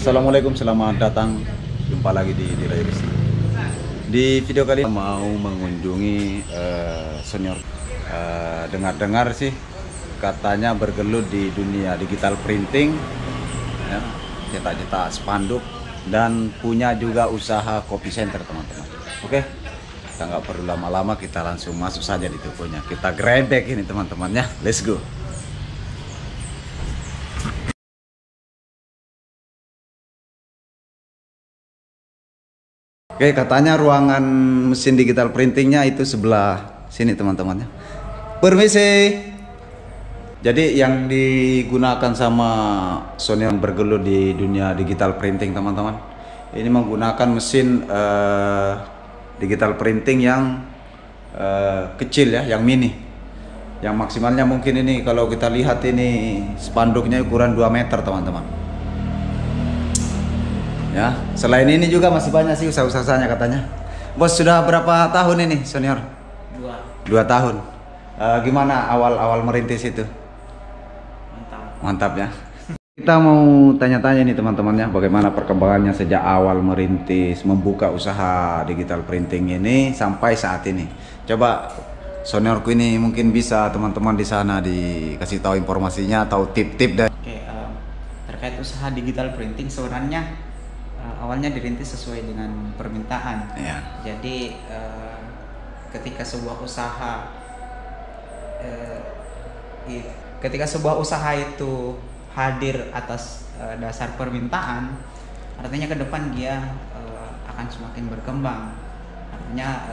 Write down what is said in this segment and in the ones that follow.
Assalamualaikum, selamat datang. Jumpa lagi di Layris. Di video kali ini mau mengunjungi senior. Dengar-dengar sih katanya bergelut di dunia digital printing, ya, cetak-cetak spanduk, dan punya juga usaha kopi center, teman-teman. Oke, kita nggak perlu lama-lama, kita langsung masuk saja di tokonya. Kita grebek ini teman-temannya. Let's go. Oke, katanya ruangan mesin digital printingnya itu sebelah sini teman-temannya. Permisi. Jadi yang digunakan sama Sony yang bergelut di dunia digital printing, teman-teman, ini menggunakan mesin digital printing yang kecil ya, yang mini. Yang maksimalnya mungkin ini kalau kita lihat ini spanduknya ukuran 2 meter, teman-teman. Ya, selain ini juga masih banyak sih usaha-usahanya katanya. Bos, sudah berapa tahun ini senior? 2 tahun. Gimana awal-awal merintis itu? Mantap ya. Kita mau tanya-tanya nih teman-temannya, bagaimana perkembangannya sejak awal merintis membuka usaha digital printing ini sampai saat ini. Coba seniorku ini mungkin bisa teman-teman di sana dikasih tahu informasinya atau tip-tip dari. Oke, terkait usaha digital printing sebenarnya awalnya dirintis sesuai dengan permintaan. Ya. Jadi ketika sebuah usaha itu hadir atas dasar permintaan, artinya ke depan dia akan semakin berkembang. Artinya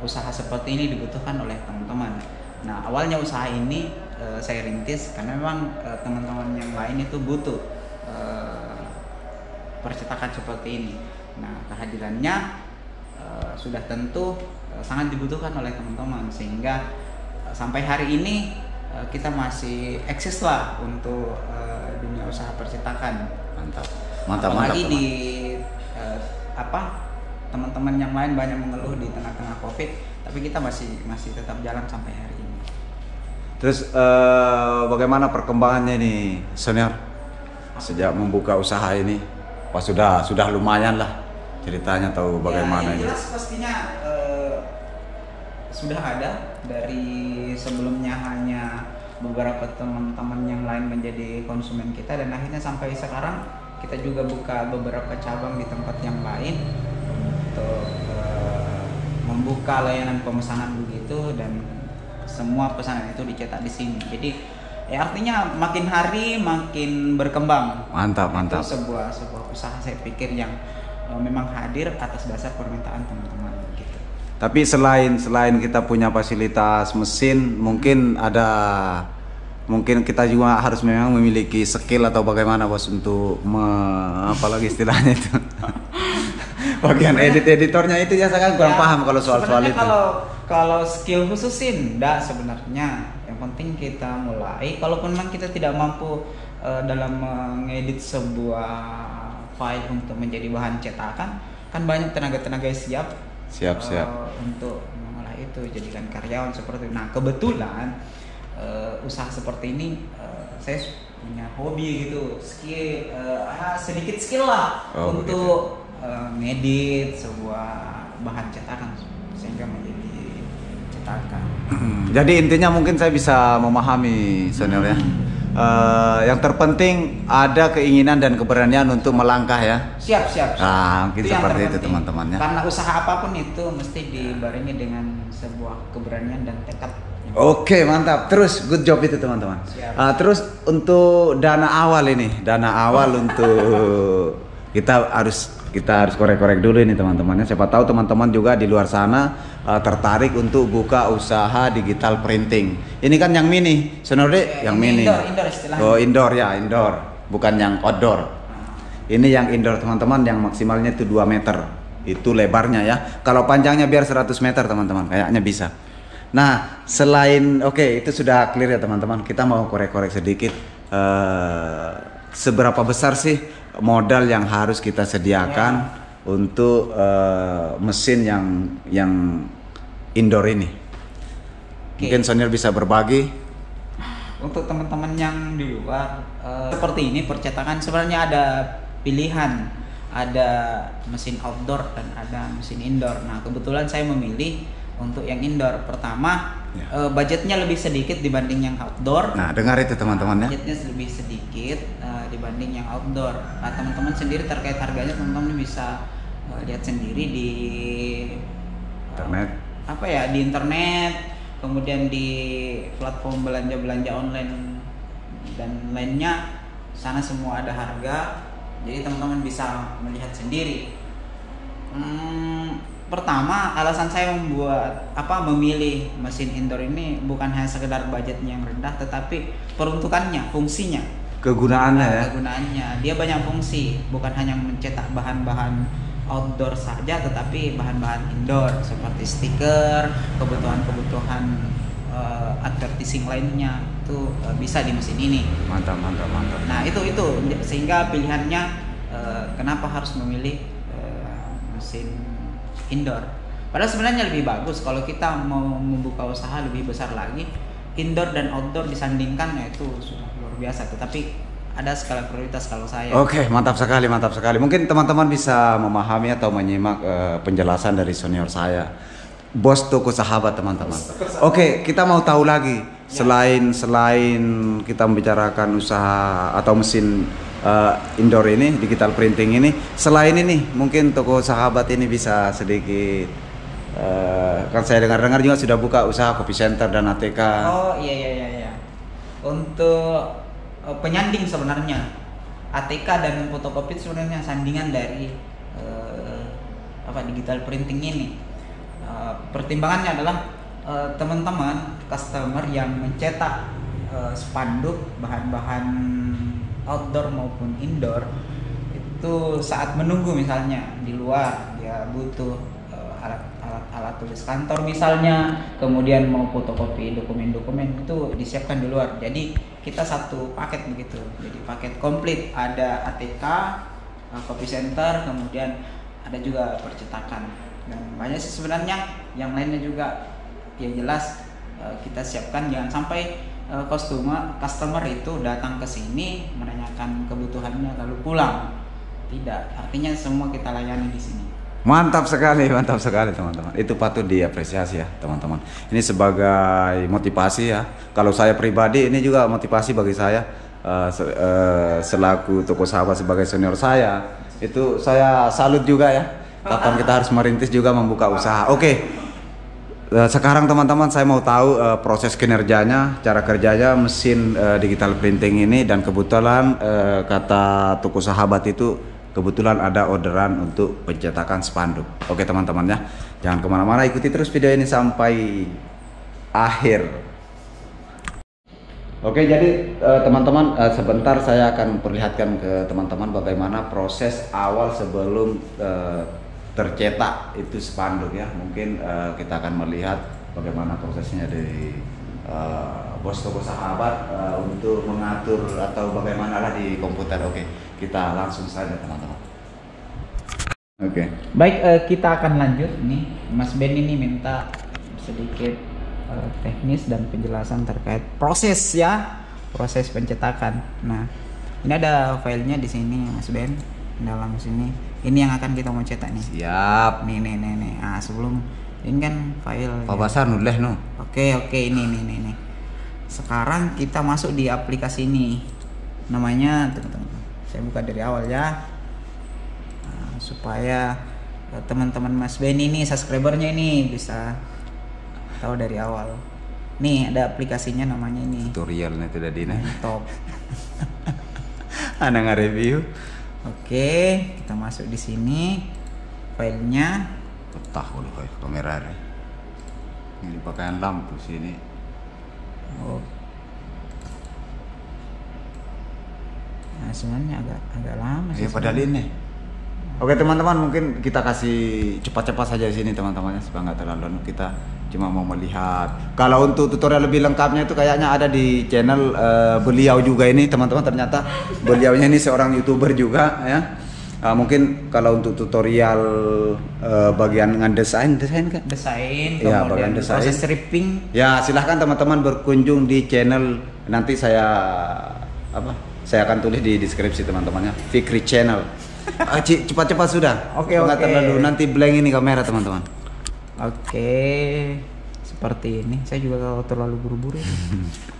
usaha seperti ini dibutuhkan oleh teman-teman. Nah, awalnya usaha ini saya rintis karena memang teman-teman yang lain itu butuh percetakan seperti ini. Nah, kehadirannya sudah tentu sangat dibutuhkan oleh teman-teman, sehingga sampai hari ini kita masih eksis lah untuk dunia usaha percetakan. Mantap. Apalagi di teman-teman yang lain banyak mengeluh di tengah-tengah COVID, tapi kita masih tetap jalan sampai hari ini. Terus bagaimana perkembangannya ini senior sejak membuka usaha ini? Wah, sudah lumayan lah ceritanya, tahu bagaimana ya, ini. Jelas pastinya sudah ada dari sebelumnya hanya beberapa teman-teman yang lain menjadi konsumen kita, dan akhirnya sampai sekarang kita juga buka beberapa cabang di tempat yang lain untuk membuka layanan pemesanan begitu, dan semua pesanan itu dicetak di sini. Jadi ya artinya makin hari makin berkembang. Mantap. Itu sebuah usaha saya pikir yang memang hadir atas dasar permintaan teman-teman gitu. Tapi selain kita punya fasilitas mesin, mungkin kita juga harus memang memiliki skill atau bagaimana bos untuk apalagi istilahnya itu. Bagian editornya itu ya, saya kan kurang paham kalau soal-soal itu. Kalau skill khusus sih enggak sebenarnya. Yang penting kita mulai. Kalaupun memang kita tidak mampu dalam mengedit sebuah file untuk menjadi bahan cetakan, kan banyak tenaga-tenaga siap untuk mengolah itu, jadikan karyawan seperti itu. Nah, kebetulan usaha seperti ini saya punya hobi gitu, skill sedikit skill lah untuk ngedit sebuah bahan cetakan sehingga menjadi cetakan. Jadi intinya mungkin saya bisa memahami senior ya. Yang terpenting ada keinginan dan keberanian untuk melangkah ya. Siap. Nah, mungkin seperti itu teman-temannya. Karena usaha apapun itu mesti dibarengi dengan sebuah keberanian dan tekad. Oke, mantap. Terus good job itu teman-teman. Terus untuk dana awal untuk kita harus korek-korek dulu ini teman-temannya. Siapa tahu teman-teman juga di luar sana tertarik untuk buka usaha digital printing. Ini kan yang mini, senior deh, yang mini. Indoor istilahnya. Oh, indoor ya, indoor, bukan yang outdoor. Ini yang indoor teman-teman, yang maksimalnya itu 2 meter. Itu lebarnya ya. Kalau panjangnya biar 100 meter teman-teman, kayaknya bisa. Nah, selain itu sudah clear ya teman-teman. Kita mau korek-korek sedikit. Seberapa besar sih modal yang harus kita sediakan untuk mesin yang indoor ini? Mungkin senior bisa berbagi. Untuk teman-teman yang di luar seperti ini percetakan sebenarnya ada pilihan, ada mesin outdoor dan ada mesin indoor. Nah kebetulan saya memilih untuk yang indoor. Pertama, budgetnya lebih sedikit dibanding yang outdoor. Nah, dengar itu teman-teman ya. Budgetnya lebih sedikit dibanding yang outdoor. Nah, teman-teman sendiri terkait harganya, teman-teman bisa lihat sendiri di Internet. Di internet, kemudian di platform belanja online dan lainnya. Sana semua ada harga. Jadi teman-teman bisa melihat sendiri. Pertama, alasan saya memilih mesin indoor ini bukan hanya sekedar budgetnya yang rendah, tetapi peruntukannya, fungsinya, Kegunaannya dia banyak fungsi, bukan hanya mencetak bahan-bahan outdoor saja, tetapi bahan-bahan indoor seperti stiker, kebutuhan advertising lainnya itu bisa di mesin ini. Mantap. Nah itu sehingga pilihannya kenapa harus memilih mesin indoor. Padahal sebenarnya lebih bagus kalau kita mau membuka usaha lebih besar lagi, indoor dan outdoor disandingkan itu sudah luar biasa. Tetapi ada skala prioritas kalau saya. Oke, mantap sekali. Mungkin teman-teman bisa memahami atau menyimak penjelasan dari senior saya, bos toko sahabat, teman-teman. Oke, kita mau tahu lagi selain kita membicarakan usaha atau mesin indoor ini, digital printing ini, selain ini mungkin toko sahabat ini bisa sedikit kan saya dengar juga sudah buka usaha copy center dan ATK. Oh iya. Untuk penyanding sebenarnya ATK dan fotokopi sebenarnya sandingan dari digital printing ini. Pertimbangannya adalah teman-teman customer yang mencetak spanduk bahan-bahan outdoor maupun indoor itu saat menunggu misalnya di luar dia butuh alat tulis kantor misalnya, kemudian mau fotokopi dokumen-dokumen itu disiapkan di luar. Jadi kita satu paket begitu, jadi paket komplit, ada ATK, copy center, kemudian ada juga percetakan dan banyak sih sebenarnya yang lainnya juga. Yang jelas kita siapkan jangan sampai customer itu datang ke sini menanyakan kebutuhannya lalu pulang. Tidak, artinya semua kita layani di sini. Mantap sekali teman-teman. Itu patut diapresiasi ya teman-teman. Ini sebagai motivasi ya. Kalau saya pribadi ini juga motivasi bagi saya selaku toko sahabat sebagai senior saya. Itu saya salut juga ya. Kapan kita harus merintis juga membuka usaha. Oke. Sekarang teman-teman saya mau tahu proses kinerjanya, cara kerjanya mesin digital printing ini, dan kebetulan kata toko sahabat itu kebetulan ada orderan untuk pencetakan spanduk. Oke teman-teman ya, jangan kemana-mana, ikuti terus video ini sampai akhir. Oke, jadi teman-teman sebentar saya akan perlihatkan ke teman-teman bagaimana proses awal sebelum tercetak itu spanduk ya. Mungkin kita akan melihat bagaimana prosesnya dari bos toko sahabat untuk mengatur atau bagaimana lah di komputer. Oke, kita langsung saja teman-teman. Oke. Baik, kita akan lanjut nih. Mas Ben ini minta sedikit teknis dan penjelasan terkait proses pencetakan. Nah, ini ada filenya di sini Mas Ben, dalam sini. Ini yang akan kita mau cetak nih. Siap. Nih. Ah, sebelum ini kan file. Pak Basar nulis no. Oke, ini. Sekarang kita masuk di aplikasi ini. Namanya, teman-teman. Saya buka dari awal ya. Nah, supaya teman-teman Mas Ben ini, subscribernya ini bisa tahu dari awal. Nih, ada aplikasinya namanya ini. Tutorialnya tidak di nih. Top. Ana nge-review. Oke, kita masuk di sini. Filenya petah udah kayak kamera deh. Ini pakaian lampu sini. Oh. Nah, sebenarnya agak lama sih. Padahal ini. Oke teman-teman, mungkin kita kasih cepat-cepat saja di sini teman-teman ya, supaya nggak terlalu lama. Kita cuma mau melihat. Kalau untuk tutorial lebih lengkapnya itu kayaknya ada di channel beliau juga ini teman-teman. Ternyata beliaunya ini seorang YouTuber juga ya. Mungkin kalau untuk tutorial bagian desain kan? Desain, Ya, kemudian bagian desain. proses stripping. Ya, silahkan teman-teman berkunjung di channel. Nanti saya Saya akan tulis di deskripsi teman-temannya. Fikri Channel. Cepat-cepat sudah. Oke. Nggak terlalu nanti blank ini kamera teman-teman. Oke, seperti ini. Saya juga kalau terlalu buru-buru.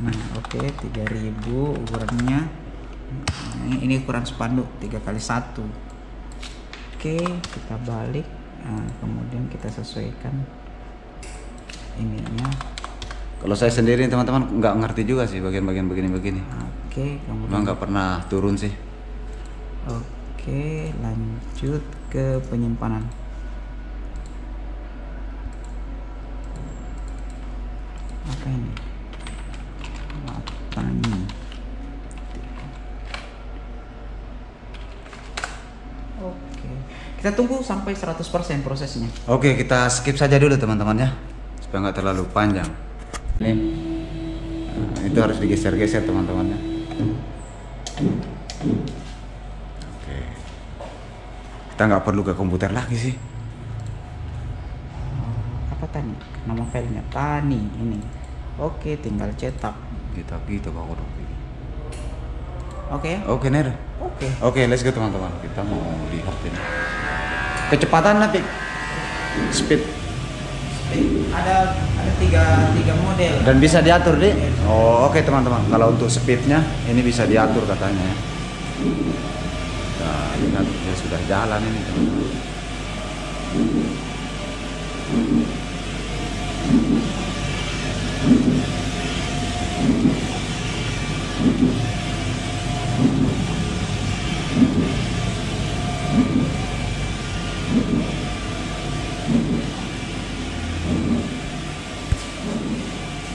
Nah, oke, 3000 ukurannya. Nah, ini ukuran spanduk 3x1. Oke, kita balik. Nah, kemudian kita sesuaikan ininya. Kalau saya sendiri teman-teman nggak ngerti juga sih bagian-bagian begini-begini. Oke, kemudian Memang nggak pernah turun sih. Oke, lanjut ke penyimpanan. Apa ini? Watani. Oke, kita tunggu sampai 100% prosesnya. Oke, kita skip saja dulu teman-teman ya, supaya nggak terlalu panjang. Nih, nah, itu harus digeser-geser teman-teman ya. Oke, kita nggak perlu ke komputer lagi sih. Apa Tani? Nama filenya Tani ini. Oke, tinggal cetak. Kita gitu Pak Kodok. Oke. Oke, Ner. Oke, let's go teman-teman. Kita mau lihat ini. Kecepatan nanti. Speed. Ada tiga model. Dan bisa diatur deh. Oh, oke teman-teman. Kalau untuk speednya ini bisa diatur katanya ya. Nah, lihat ya sudah jalan ini teman-teman.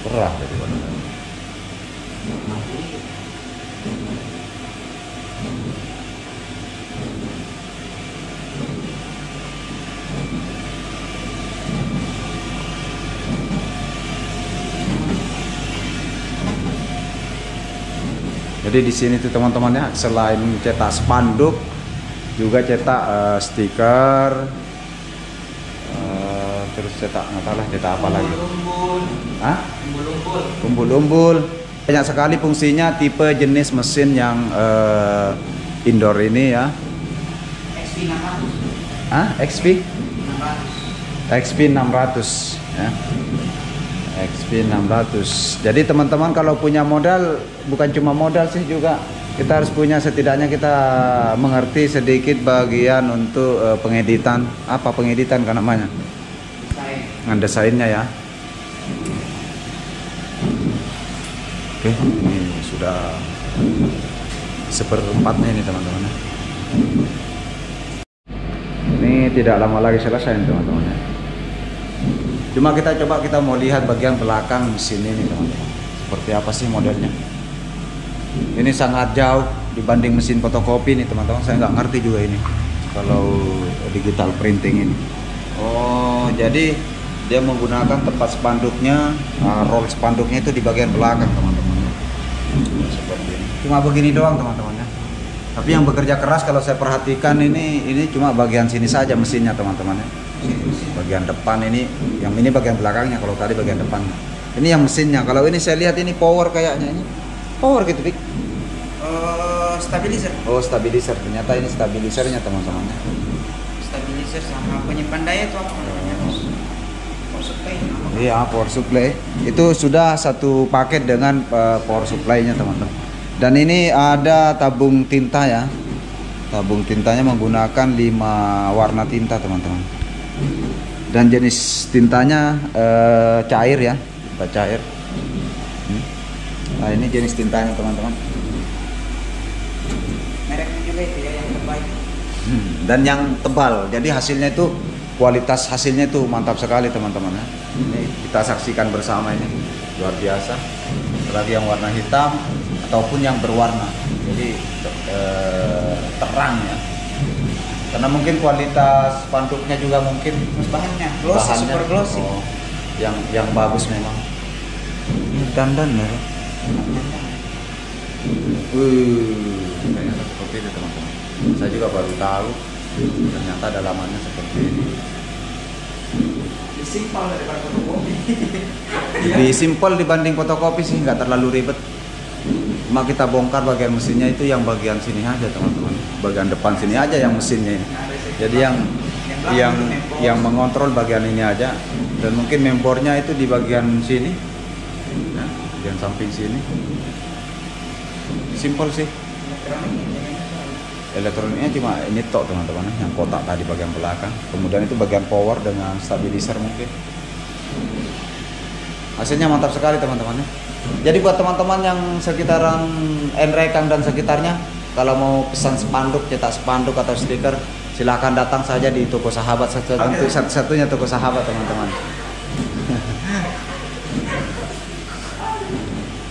Perah dari mana? Jadi di sini tuh teman-teman ya, selain cetak spanduk, juga cetak stiker, terus cetak cetak apa lagi? Hah? Umbul-umbul. Banyak sekali fungsinya, tipe jenis mesin yang indoor ini ya. XP 600. Hah? XP? 600. XP 600 ya. XP 600. Jadi teman-teman kalau punya modal, bukan cuma modal sih juga, kita harus punya, setidaknya kita mengerti sedikit bagian untuk pengeditan. Apa pengeditan kan namanya? Ngedesainnya ya. Oke, ini sudah 1/4-nya ini teman-teman. Ini tidak lama lagi selesai teman-teman ya. Cuma kita mau lihat bagian belakang mesin ini teman-teman. Seperti apa sih modelnya? Ini sangat jauh dibanding mesin fotokopi nih teman-teman. Saya nggak ngerti juga ini kalau digital printing ini. Oh, jadi dia menggunakan tempat spanduknya, roll spanduknya itu di bagian belakang teman-teman. Seperti ini. Cuma begini doang teman-teman ya. Tapi yang bekerja keras kalau saya perhatikan ini cuma bagian sini saja mesinnya teman-teman ya. Bagian depan ini, yang ini bagian belakangnya, kalau tadi bagian depan. Ini yang mesinnya. Kalau ini saya lihat ini power kayaknya ini. Power gitu, Pik. Stabilizer. Oh, stabilizer. Ternyata ini stabilizernya teman-teman. Stabilizer sama penyimpan daya itu apa namanya? Power supply. Iya, power supply. Itu sudah satu paket dengan power supply-nya teman-teman. Dan ini ada tabung tinta ya. Tabung tintanya menggunakan 5 warna tinta teman-teman. Dan jenis tintanya cair ya, tinta cair. Nah, ini jenis tintanya teman-teman. Mereknya juga itu ya yang terbaik. Dan yang tebal. Jadi hasilnya itu, kualitas hasilnya itu mantap sekali teman-teman ya. Ini kita saksikan bersama ini, luar biasa. Apalagi yang warna hitam ataupun yang berwarna. Jadi terang ya. Karena mungkin kualitas spanduknya juga mungkin bahannya glossy, super glossy. Oh, yang bagus memang. Ini dandan ya. Ternyata seperti itu teman-teman. Saya juga baru tahu ternyata dalamannya seperti ini. Lebih simpel daripada fotokopi. Lebih simpel dibanding fotokopi sih, nggak terlalu ribet. Cuma kita bongkar bagian mesinnya itu yang bagian sini aja teman-teman, bagian depan sini aja yang mesinnya. Jadi yang mengontrol bagian ini aja, dan mungkin membornya itu di bagian sini, ya, bagian samping sini. Simpel sih. Elektroniknya cuma ini tok teman-teman, yang kotak tadi bagian belakang. Kemudian itu bagian power dengan stabilizer mungkin. Hasilnya mantap sekali teman-teman. Jadi buat teman-teman yang sekitaran Nrekang dan sekitarnya, kalau mau pesan spanduk, cetak spanduk atau stiker, silahkan datang saja di toko Sahabat. Satu-satunya toko Sahabat teman-teman.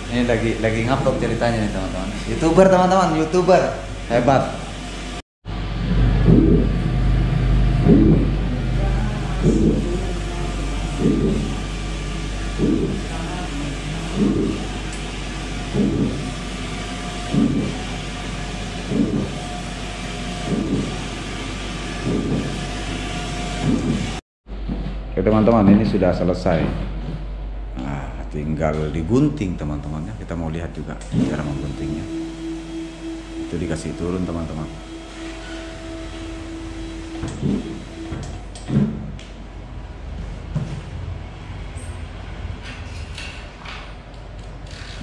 Ini lagi ngupload ceritanya nih teman-teman. YouTuber teman-teman, YouTuber hebat. Oke teman-teman, ini sudah selesai. Nah, tinggal digunting teman-teman ya. Kita mau lihat juga cara mengguntingnya. Itu dikasih turun teman-teman.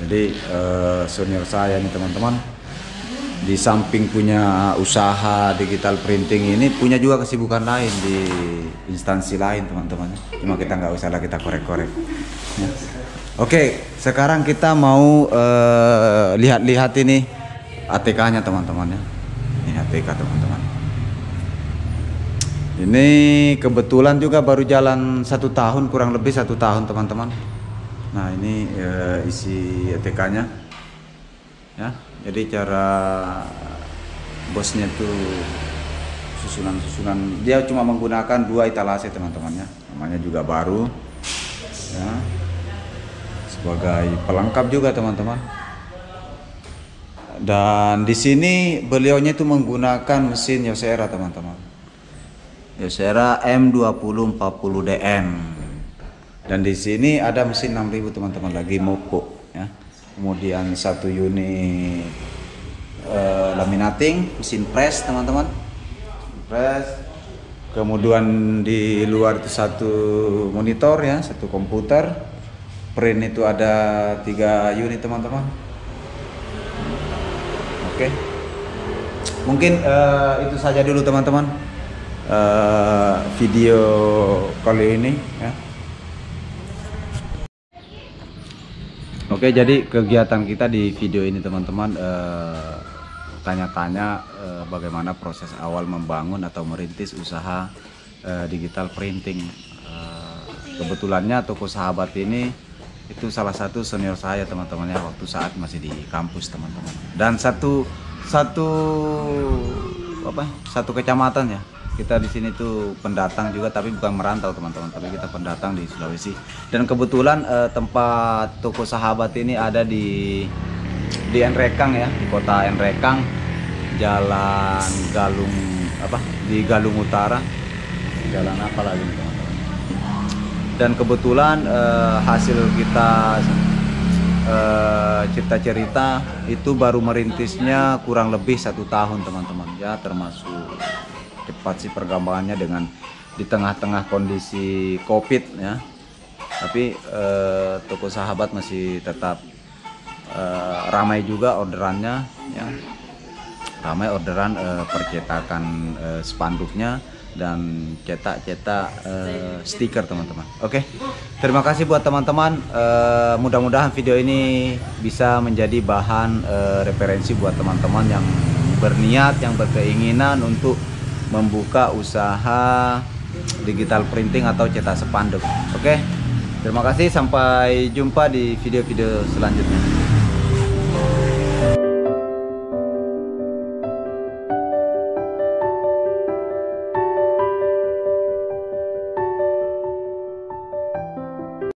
Jadi senior saya nih teman-teman, di samping punya usaha digital printing ini, punya juga kesibukan lain di instansi lain teman-teman. Cuma kita nggak usah lah kita korek-korek ya. Oke, sekarang kita mau lihat-lihat ini ATK-nya teman-teman ya. Ini ATK teman-teman. Ini kebetulan juga baru jalan 1 tahun, kurang lebih 1 tahun teman-teman. Nah ini isi ATK-nya ya. Jadi cara bosnya tuh susunan, dia cuma menggunakan 2 etalase teman-teman ya. Namanya juga baru ya, sebagai pelengkap juga teman-teman. Dan di sini beliaunya itu menggunakan mesin Yosera teman-teman, Yosera M2040DN. Dan di sini ada mesin 6000 teman-teman lagi Mopo ya. Kemudian 1 unit laminating, mesin press teman-teman, press. Kemudian di luar itu 1 monitor ya, 1 komputer. Print itu ada 3 unit teman-teman. Oke, mungkin itu saja dulu teman-teman video kali ini ya. Oke, jadi kegiatan kita di video ini teman-teman, tanya-tanya bagaimana proses awal membangun atau merintis usaha digital printing. Kebetulannya toko Sahabat ini itu salah satu senior saya teman-teman ya, waktu saat masih di kampus teman-teman. Dan satu kecamatan ya. Kita di sini tuh pendatang juga, tapi bukan merantau teman-teman, tapi kita pendatang di Sulawesi. Dan kebetulan tempat toko Sahabat ini ada di Nrekang ya, di kota Nrekang, Jalan Galung di Galung Utara. Jalan apa lagi teman-teman? Dan kebetulan hasil kita cerita-cerita itu baru merintisnya kurang lebih 1 tahun teman-teman ya, termasuk cepat sih perkembangannya dengan di tengah-tengah kondisi COVID ya. Tapi toko Sahabat masih tetap ramai juga orderannya ya. Ramai orderan percetakan spanduknya dan cetak-cetak stiker teman-teman. Oke, terima kasih buat teman-teman. Mudah-mudahan video ini bisa menjadi bahan referensi buat teman-teman yang berniat, yang berkeinginan untuk membuka usaha digital printing atau cetak spanduk. Oke, terima kasih, sampai jumpa di video-video selanjutnya.